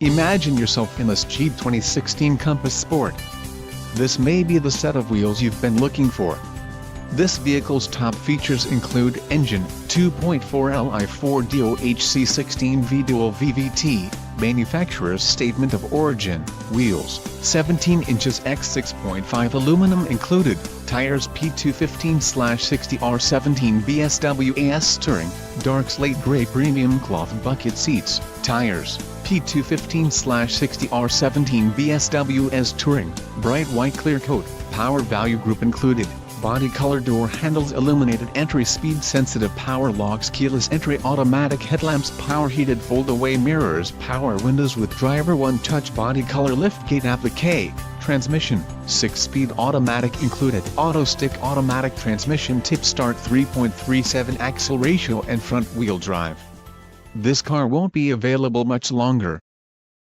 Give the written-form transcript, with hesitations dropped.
Imagine yourself in this cheap 2016 Compass Sport. This may be the set of wheels you've been looking for. This vehicle's top features include engine, 2.4 Li 4DOHC16V dual VVT, manufacturer's statement of origin, wheels, 17 inches x 6.5 aluminum included, tires P215/60R17 BSWAS steering, dark slate gray premium cloth bucket seats, tires, P215/60R17 BSWS touring, bright white clear coat, power value group included. Body color door handles, illuminated entry, speed sensitive power locks, keyless entry, automatic headlamps, power heated fold-away mirrors, power windows with driver one touch, body color liftgate applique, transmission, 6-speed automatic included, auto stick automatic transmission, tip start, 3.37 axle ratio and front wheel drive. This car won't be available much longer.